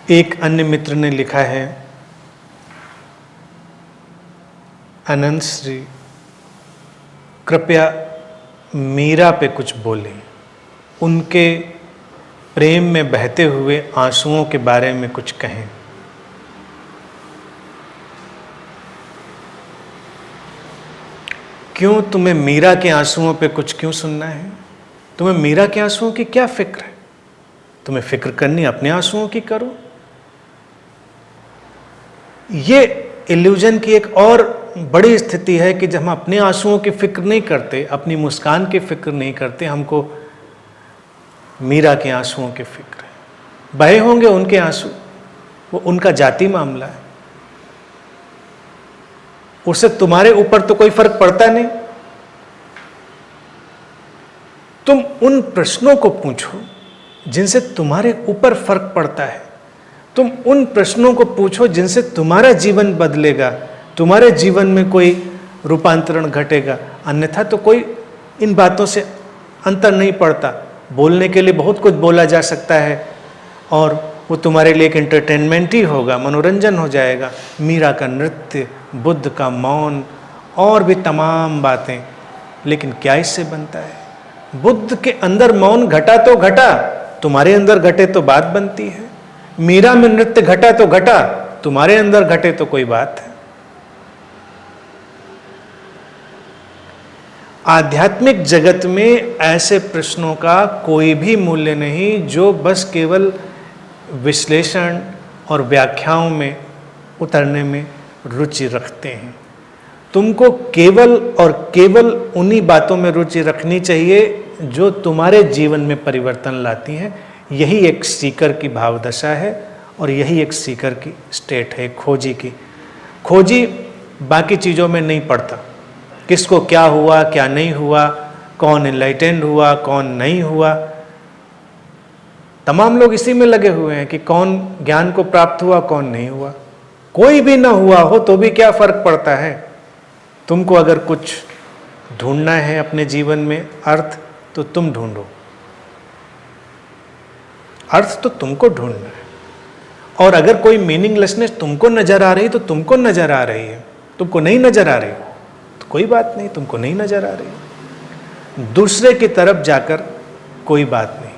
एक अन्य मित्र ने लिखा है, अनंत श्री कृपया मीरा पे कुछ बोलें, उनके प्रेम में बहते हुए आंसुओं के बारे में कुछ कहें। क्यों तुम्हें मीरा के आंसुओं पे कुछ क्यों सुनना है? तुम्हें मीरा के आंसुओं की क्या फिक्र है? तुम्हें फिक्र करनी अपने आंसुओं की करो। ये इल्यूजन की एक और बड़ी स्थिति है कि जब हम अपने आंसुओं की फिक्र नहीं करते, अपनी मुस्कान की फिक्र नहीं करते, हमको मीरा के आंसुओं की फिक्र है। बहे होंगे उनके आंसू, वो उनका जाति मामला है, उससे तुम्हारे ऊपर तो कोई फर्क पड़ता नहीं। तुम उन प्रश्नों को पूछो जिनसे तुम्हारे ऊपर फर्क पड़ता है। तुम उन प्रश्नों को पूछो जिनसे तुम्हारा जीवन बदलेगा, तुम्हारे जीवन में कोई रूपांतरण घटेगा। अन्यथा तो कोई इन बातों से अंतर नहीं पड़ता। बोलने के लिए बहुत कुछ बोला जा सकता है और वो तुम्हारे लिए एक एंटरटेनमेंट ही होगा, मनोरंजन हो जाएगा। मीरा का नृत्य, बुद्ध का मौन और भी तमाम बातें, लेकिन क्या इससे बनता है? बुद्ध के अंदर मौन घटा तो घटा, तुम्हारे अंदर घटे तो बात बनती है। मीरा में नृत्य घटा तो घटा, तुम्हारे अंदर घटे तो कोई बात है। आध्यात्मिक जगत में ऐसे प्रश्नों का कोई भी मूल्य नहीं जो बस केवल विश्लेषण और व्याख्याओं में उतरने में रुचि रखते हैं। तुमको केवल और केवल उन्हीं बातों में रुचि रखनी चाहिए जो तुम्हारे जीवन में परिवर्तन लाती हैं। यही एक सीकर की भावदशा है और यही एक सीकर की स्टेट है, खोजी की। खोजी बाकी चीज़ों में नहीं पड़ता, किसको क्या हुआ क्या नहीं हुआ, कौन एनलाइटेंड हुआ कौन नहीं हुआ। तमाम लोग इसी में लगे हुए हैं कि कौन ज्ञान को प्राप्त हुआ कौन नहीं हुआ। कोई भी ना हुआ हो तो भी क्या फर्क पड़ता है? तुमको अगर कुछ ढूंढना है अपने जीवन में अर्थ, तो तुम ढूंढो। अर्थ तो तुमको ढूंढना है। और अगर कोई मीनिंगलेसनेस तुमको नजर आ रही तो तुमको नजर आ रही है, तुमको नहीं नजर आ रही तो कोई बात नहीं, तुमको नहीं नजर आ रही। दूसरे की तरफ जाकर कोई बात नहीं।